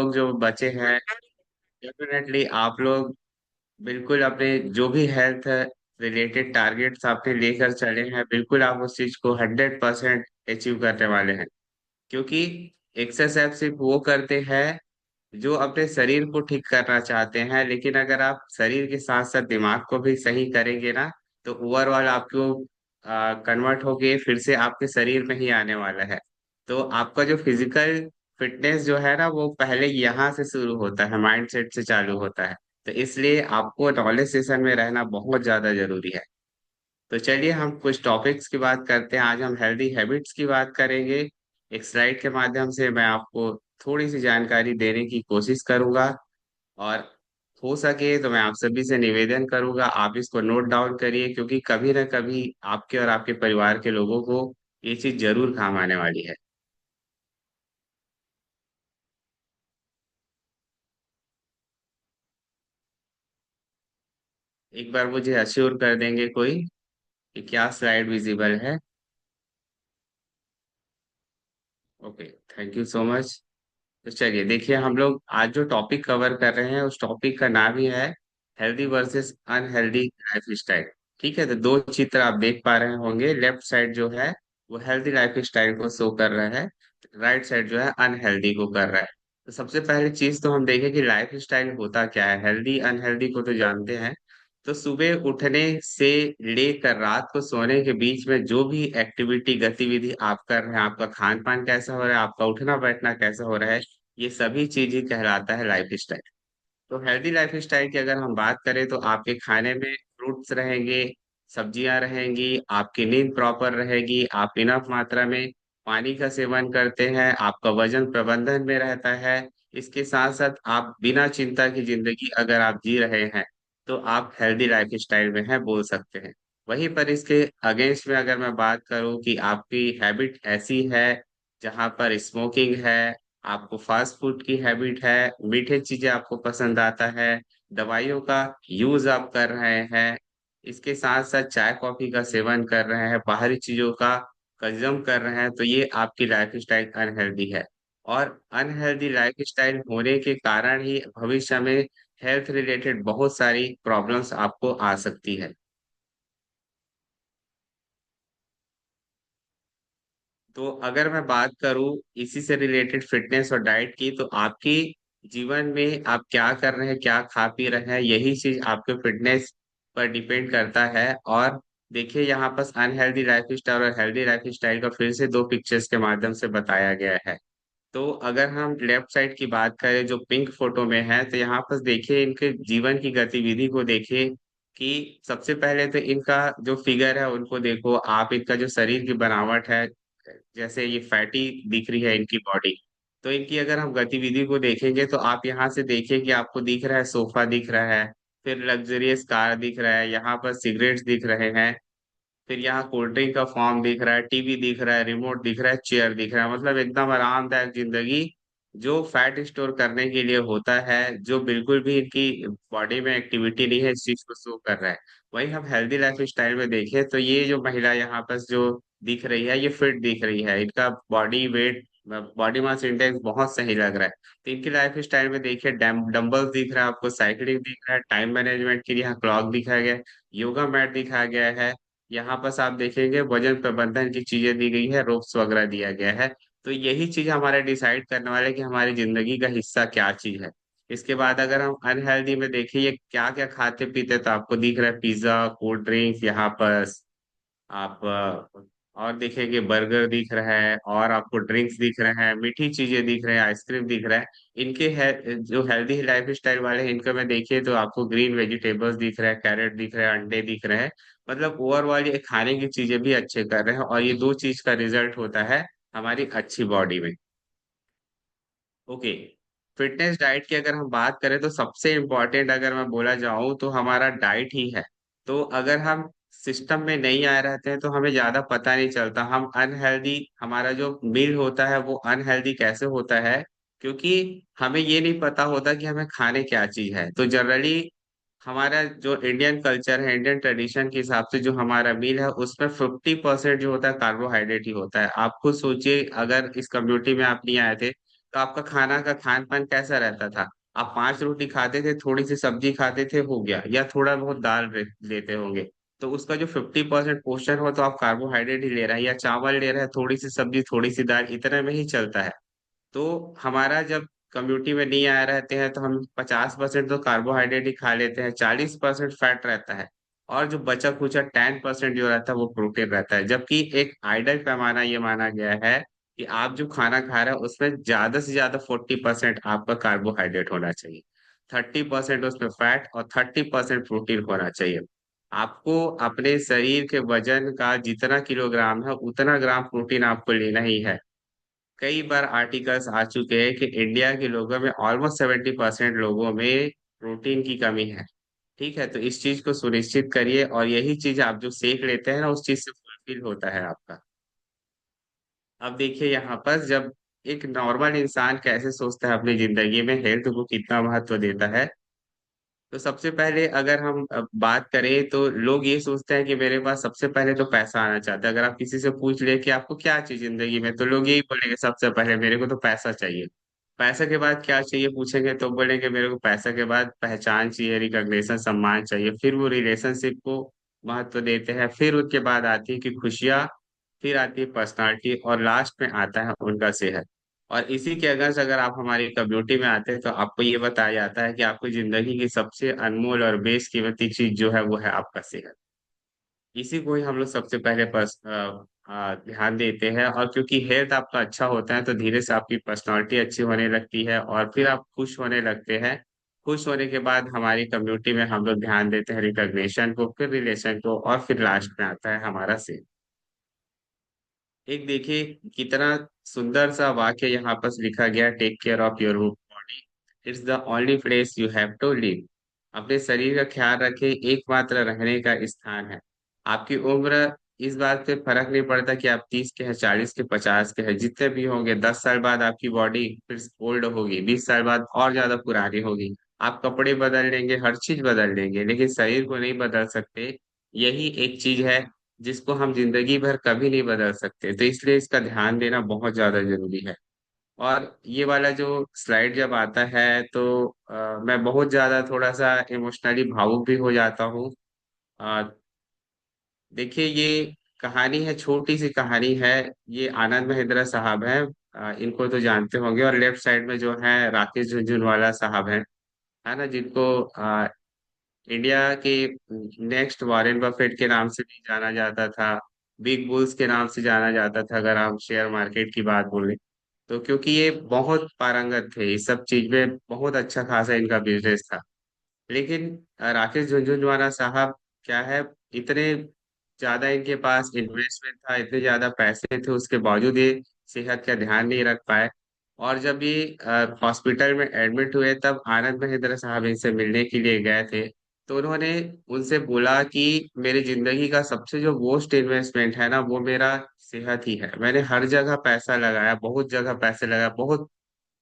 लोग जो बचे हैं, डेफिनेटली आप लोग बिल्कुल अपने जो भी हेल्थ रिलेटेड टारगेट्स आपने लेकर चले हैं, बिल्कुल आप उस चीज को 100% अचीव करने वाले हैं। क्योंकि एक्सरसाइज सिर्फ वो करते हैं जो अपने शरीर को ठीक करना चाहते हैं, लेकिन अगर आप शरीर के साथ साथ दिमाग को भी सही करेंगे ना, तो ओवरऑल आपको कन्वर्ट होके फिर से आपके शरीर में ही आने वाला है। तो आपका जो फिजिकल फिटनेस जो है ना, वो पहले यहाँ से शुरू होता है, माइंड सेट से चालू होता है। तो इसलिए आपको नॉलेज सेशन में रहना बहुत ज्यादा जरूरी है। तो चलिए हम कुछ टॉपिक्स की बात करते हैं। आज हम हेल्दी हैबिट्स की बात करेंगे। एक स्लाइड के माध्यम से मैं आपको थोड़ी सी जानकारी देने की कोशिश करूंगा, और हो सके तो मैं आप सभी से निवेदन करूंगा आप इसको नोट डाउन करिए, क्योंकि कभी ना कभी आपके और आपके परिवार के लोगों को ये चीज जरूर काम आने वाली है। एक बार मुझे अश्योर कर देंगे कोई कि क्या स्लाइड विजिबल है? Okay, thank you so much. तो चलिए देखिए, हम लोग आज जो टॉपिक कवर कर रहे हैं उस टॉपिक का नाम ही है healthy versus unhealthy life style. ठीक है, तो दो चित्र आप देख पा रहे होंगे। लेफ्ट साइड जो है वो हेल्दी लाइफ स्टाइल को शो कर रहा है, राइट साइड जो है अनहेल्दी को कर रहा है। तो सबसे पहली चीज तो हम देखें कि लाइफ स्टाइल होता क्या है। हेल्दी अनहेल्दी को तो जानते हैं। तो सुबह उठने से लेकर रात को सोने के बीच में जो भी एक्टिविटी गतिविधि आप कर रहे हैं, आपका खान पान कैसा हो रहा है, आपका उठना बैठना कैसा हो रहा है, ये सभी चीज ही कहलाता है लाइफ स्टाइल। तो हेल्दी लाइफ स्टाइल की अगर हम बात करें तो आपके खाने में फ्रूट्स रहेंगे, सब्जियां रहेंगी, आपकी नींद प्रॉपर रहेगी, आप इनफ मात्रा में पानी का सेवन करते हैं, आपका वजन प्रबंधन में रहता है। इसके साथ साथ आप बिना चिंता की जिंदगी अगर आप जी रहे हैं, तो आप हेल्दी लाइफ स्टाइल में है बोल सकते हैं। वहीं पर इसके अगेंस्ट में अगर मैं बात करूं कि आपकी हैबिट ऐसी है जहां पर स्मोकिंग है, आपको फास्ट फूड की हैबिट है, मीठे चीजें आपको पसंद आता है, दवाइयों का यूज आप कर रहे हैं, इसके साथ साथ चाय कॉफी का सेवन कर रहे हैं, बाहरी चीजों का कंज्यूम कर रहे हैं, तो ये आपकी लाइफ स्टाइल अनहेल्दी है। और अनहेल्दी लाइफ स्टाइल होने के कारण ही भविष्य में हेल्थ रिलेटेड बहुत सारी प्रॉब्लम्स आपको आ सकती है। तो अगर मैं बात करूं इसी से रिलेटेड फिटनेस और डाइट की, तो आपकी जीवन में आप क्या कर रहे हैं, क्या खा पी रहे हैं, यही चीज आपके फिटनेस पर डिपेंड करता है। और देखिए यहाँ पर अनहेल्दी लाइफ स्टाइल और हेल्दी लाइफ स्टाइल का फिर से दो पिक्चर्स के माध्यम से बताया गया है। तो अगर हम लेफ्ट साइड की बात करें जो पिंक फोटो में है, तो यहाँ पर देखिए इनके जीवन की गतिविधि को देखिए कि सबसे पहले तो इनका जो फिगर है उनको देखो आप, इनका जो शरीर की बनावट है, जैसे ये फैटी दिख रही है इनकी बॉडी। तो इनकी अगर हम गतिविधि को देखेंगे तो आप यहाँ से देखिए कि आपको दिख रहा है सोफा दिख रहा है, फिर लग्जरियस कार दिख रहा है, यहाँ पर सिगरेट्स दिख रहे हैं, फिर यहाँ कोल्ड ड्रिंक का फॉर्म दिख रहा है, टीवी दिख रहा है, रिमोट दिख रहा है, चेयर दिख रहा है। मतलब एकदम आरामदायक जिंदगी जो फैट स्टोर करने के लिए होता है, जो बिल्कुल भी इनकी बॉडी में एक्टिविटी नहीं है, इस चीज को शो कर रहा है। वही हम हेल्दी लाइफ स्टाइल में देखें तो ये जो महिला यहाँ पर जो दिख रही है ये फिट दिख रही है, इनका body weight, body mass index बहुत सही लग रहा है। तो इनकी लाइफ स्टाइल में देखिए डम्बल्स दिख रहा है आपको, साइकिलिंग दिख रहा है, टाइम मैनेजमेंट के लिए यहाँ क्लॉक दिखाया गया है, योगा मैट दिखाया गया है, यहाँ पर आप देखेंगे वजन प्रबंधन की चीजें दी गई है, रोप्स वगैरह दिया गया है। तो यही चीज हमारे डिसाइड करने वाले कि हमारी जिंदगी का हिस्सा क्या चीज है। इसके बाद अगर हम अनहेल्दी में देखें ये क्या क्या खाते पीते, तो आपको दिख रहा है पिज्जा, कोल्ड ड्रिंक्स, यहाँ पर आप और देखेंगे बर्गर दिख रहा है, और आपको ड्रिंक्स दिख रहे हैं, मीठी चीजें दिख रहे हैं, आइसक्रीम दिख रहा है। इनके जो हेल्दी लाइफ स्टाइल वाले हैं इनका में देखिए तो आपको ग्रीन वेजिटेबल्स दिख रहा है, कैरेट दिख रहा है, अंडे दिख रहे हैं। मतलब ओवरऑल ये खाने की चीजें भी अच्छे कर रहे हैं, और ये दो चीज का रिजल्ट होता है हमारी अच्छी बॉडी में। ओके, फिटनेस डाइट की अगर हम बात करें तो सबसे इम्पोर्टेंट अगर मैं बोला जाऊं तो हमारा डाइट ही है। तो अगर हम सिस्टम में नहीं आए रहते हैं तो हमें ज्यादा पता नहीं चलता हम अनहेल्दी, हमारा जो मील होता है वो अनहेल्दी कैसे होता है, क्योंकि हमें ये नहीं पता होता कि हमें खाने क्या चीज है। तो जनरली हमारा जो इंडियन कल्चर है, इंडियन ट्रेडिशन के हिसाब से जो हमारा मील है उसमें 50% जो होता है कार्बोहाइड्रेट ही होता है। आप खुद सोचिए अगर इस कम्युनिटी में आप नहीं आए थे तो आपका खाना का खान पान कैसा रहता था? आप 5 रोटी खाते थे, थोड़ी सी सब्जी खाते थे, हो गया, या थोड़ा बहुत दाल लेते होंगे। तो उसका जो 50% पोर्शन हो तो आप कार्बोहाइड्रेट ही ले रहे हैं, या चावल ले रहे हैं, थोड़ी सी सब्जी थोड़ी सी दाल, इतने में ही चलता है। तो हमारा जब कम्युनिटी में नहीं आया रहते हैं तो हम 50% तो कार्बोहाइड्रेट ही खा लेते हैं, 40% फैट रहता है, और जो बचा खुचा 10% जो रहता है वो प्रोटीन रहता है। जबकि एक आइडल पैमाना ये माना गया है कि आप जो खाना खा रहे हैं उसमें ज्यादा से ज्यादा 40% आपका कार्बोहाइड्रेट होना चाहिए, 30% उसमें फैट और 30% प्रोटीन होना चाहिए। आपको अपने शरीर के वजन का जितना किलोग्राम है उतना ग्राम प्रोटीन आपको लेना ही है। कई बार आर्टिकल्स आ चुके हैं कि इंडिया के लोगों में ऑलमोस्ट 70% लोगों में प्रोटीन की कमी है। ठीक है, तो इस चीज को सुनिश्चित करिए, और यही चीज आप जो सेक लेते हैं ना उस चीज से फुलफिल होता है आपका। अब देखिए यहाँ पर, जब एक नॉर्मल इंसान कैसे सोचता है अपनी जिंदगी में, हेल्थ को कितना महत्व देता है, तो सबसे पहले अगर हम बात करें तो लोग ये सोचते हैं कि मेरे पास सबसे पहले तो पैसा आना चाहता है। अगर आप किसी से पूछ ले कि आपको क्या चाहिए जिंदगी में, तो लोग यही बोलेंगे सबसे पहले मेरे को तो पैसा चाहिए। पैसा के बाद क्या चाहिए पूछेंगे तो बोलेंगे मेरे को पैसा के बाद पहचान चाहिए, रिकॉग्निशन, सम्मान चाहिए। फिर वो रिलेशनशिप को महत्व देते हैं, फिर उसके बाद आती है कि खुशियाँ, फिर आती है पर्सनालिटी, और लास्ट में आता है उनका सेहत। और इसी के अगेंस्ट अगर आप हमारी कम्युनिटी में आते हैं तो आपको ये बताया जाता है कि आपकी जिंदगी की सबसे अनमोल और बेशकीमती चीज जो है वो है आपका सेहत। इसी को ही हम लोग सबसे पहले ध्यान देते हैं, और क्योंकि हेल्थ आपका अच्छा होता है तो धीरे से आपकी पर्सनालिटी अच्छी होने लगती है, और फिर आप खुश होने लगते हैं। खुश होने के बाद हमारी कम्युनिटी में हम लोग ध्यान देते हैं रिकॉग्निशन को, फिर रिलेशन को, और फिर लास्ट में आता है हमारा सेहत। एक देखिए कितना सुंदर सा वाक्य यहाँ पर लिखा गया, take care of your body, it's the only place you have to live. अपने शरीर का ख्याल रखें, एकमात्र रहने का स्थान है। आपकी उम्र, इस बात से फर्क नहीं पड़ता कि आप 30 के हैं, 40 के, 50 के हैं, जितने भी होंगे, 10 साल बाद आपकी बॉडी फिर ओल्ड होगी, 20 साल बाद और ज्यादा पुरानी होगी। आप कपड़े बदल लेंगे, हर चीज बदल लेंगे, लेकिन शरीर को नहीं बदल सकते। यही एक चीज है जिसको हम जिंदगी भर कभी नहीं बदल सकते, तो इसलिए इसका ध्यान देना बहुत ज्यादा जरूरी है। और ये वाला जो स्लाइड जब आता है तो मैं बहुत ज्यादा थोड़ा सा इमोशनली भावुक भी हो जाता हूँ। अ, देखिए ये कहानी है, छोटी सी कहानी है। ये आनंद महिंद्रा साहब हैं, इनको तो जानते होंगे, और लेफ्ट साइड में जो है राकेश झुनझुनवाला साहब हैं, है ना, जिनको इंडिया के नेक्स्ट वॉरेन बफेट के नाम से भी जाना जाता था, बिग बुल्स के नाम से जाना जाता था अगर हम शेयर मार्केट की बात बोले तो, क्योंकि ये बहुत पारंगत थे इस सब चीज में, बहुत अच्छा खासा इनका बिजनेस था। लेकिन राकेश झुनझुनवाला साहब क्या है, इतने ज्यादा इनके पास इन्वेस्टमेंट था, इतने ज्यादा पैसे थे, उसके बावजूद ये सेहत का ध्यान नहीं रख पाए। और जब ये हॉस्पिटल में एडमिट हुए तब आनंद महिंद्रा साहब इनसे मिलने के लिए गए थे। तो उन्होंने उनसे बोला कि मेरी जिंदगी का सबसे जो वर्स्ट इन्वेस्टमेंट है ना वो मेरा सेहत ही है। मैंने हर जगह पैसा लगाया, बहुत जगह पैसे लगाया, बहुत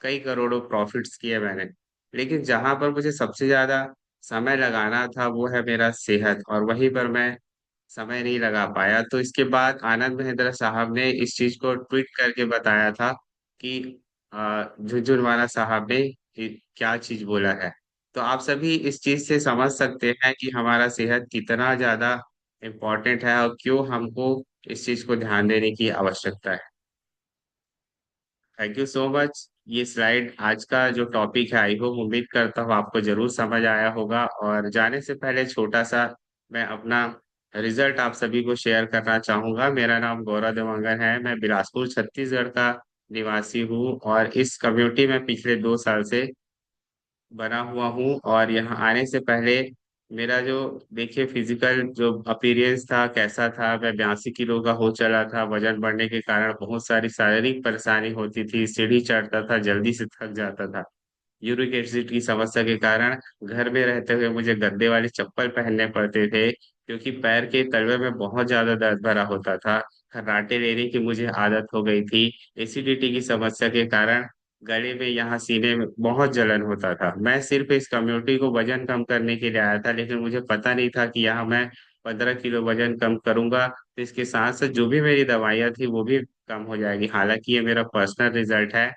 कई करोड़ों प्रॉफिट्स किए मैंने, लेकिन जहां पर मुझे सबसे ज्यादा समय लगाना था वो है मेरा सेहत, और वहीं पर मैं समय नहीं लगा पाया। तो इसके बाद आनंद महिंद्रा साहब ने इस चीज को ट्वीट करके बताया था कि झुनझुनवाला साहब ने क्या चीज बोला है। तो आप सभी इस चीज से समझ सकते हैं कि हमारा सेहत कितना ज्यादा इम्पोर्टेंट है, और क्यों हमको इस चीज को ध्यान देने की आवश्यकता है। Thank you so much. ये स्लाइड आज का जो टॉपिक है, आई होप, उम्मीद करता हूँ आपको जरूर समझ आया होगा। और जाने से पहले छोटा सा मैं अपना रिजल्ट आप सभी को शेयर करना चाहूंगा। मेरा नाम गौरव देवांगन है, मैं बिलासपुर छत्तीसगढ़ का निवासी हूँ, और इस कम्युनिटी में पिछले 2 साल से बना हुआ हूँ। और यहाँ आने से पहले मेरा जो, देखिए, फिजिकल जो अपीयरेंस था कैसा था, मैं 82 किलो का हो चला था। वजन बढ़ने के कारण बहुत सारी शारीरिक परेशानी होती थी, सीढ़ी चढ़ता था, जल्दी से थक जाता था। यूरिक एसिड की समस्या के कारण घर में रहते हुए मुझे गद्दे वाले चप्पल पहनने पड़ते थे, क्योंकि पैर के तलवे में बहुत ज्यादा दर्द भरा होता था। खर्राटे लेने की मुझे आदत हो गई थी। एसिडिटी की समस्या के कारण गले में, यहाँ सीने में बहुत जलन होता था। मैं सिर्फ इस कम्युनिटी को वजन कम करने के लिए आया था, लेकिन मुझे पता नहीं था कि यहाँ मैं 15 किलो वजन कम करूंगा तो इसके साथ साथ जो भी मेरी दवाइयाँ थी वो भी कम हो जाएगी। हालांकि ये मेरा पर्सनल रिजल्ट है,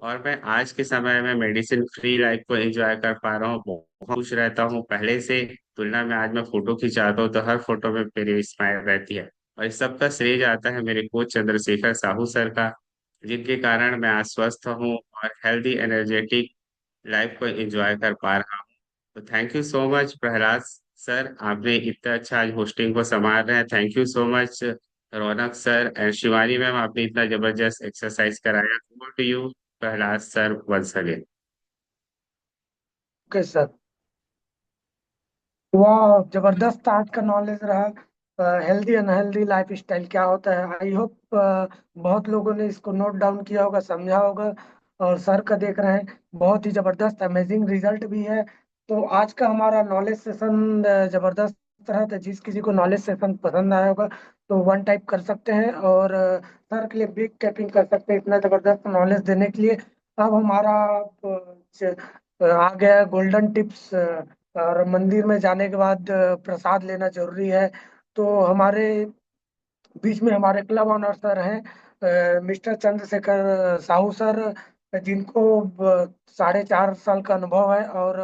और मैं आज के समय में मेडिसिन फ्री लाइफ को एंजॉय कर पा रहा हूँ। बहुत खुश रहता हूँ पहले से तुलना में। आज मैं फोटो खिंचाता हूँ तो हर फोटो में मेरी स्माइल रहती है। और इस सब का श्रेय जाता है मेरे कोच चंद्रशेखर साहू सर का, जिनके कारण मैं आज स्वस्थ हूँ और हेल्दी एनर्जेटिक लाइफ को एंजॉय कर पा रहा हूँ। तो thank you so much Prahlad sir, आपने इतना अच्छा आज होस्टिंग को संभाल रहे हैं। Thank you so much Raunak sir and Shivani ma'am, आपने इतना जबरदस्त एक्सरसाइज कराया। Over to you Prahlad sir once again. Okay sir. वाह, जबरदस्त आज का नॉलेज रहा। हेल्दी अनहेल्दी लाइफ स्टाइल क्या होता है। आई होप बहुत लोगों ने इसको नोट डाउन किया होगा, समझा होगा। और सर का देख रहे हैं, बहुत ही जबरदस्त अमेजिंग रिजल्ट भी है। तो आज का हमारा नॉलेज सेशन जबरदस्त रहा था। जिस किसी को नॉलेज सेशन पसंद आया होगा तो वन टाइप कर सकते हैं, और सर के लिए बिग कैपिंग कर सकते हैं इतना जबरदस्त नॉलेज देने के लिए। अब हमारा आ गया गोल्डन टिप्स। और मंदिर में जाने के बाद प्रसाद लेना जरूरी है। तो हमारे बीच में हमारे क्लब ऑनर सर हैं, मिस्टर चंद्रशेखर साहू सर, जिनको 4.5 साल का अनुभव है, और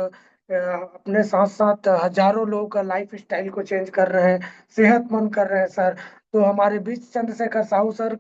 अपने साथ साथ हजारों लोगों का लाइफ स्टाइल को चेंज कर रहे हैं, सेहतमंद कर रहे हैं सर। तो हमारे बीच चंद्रशेखर साहू सर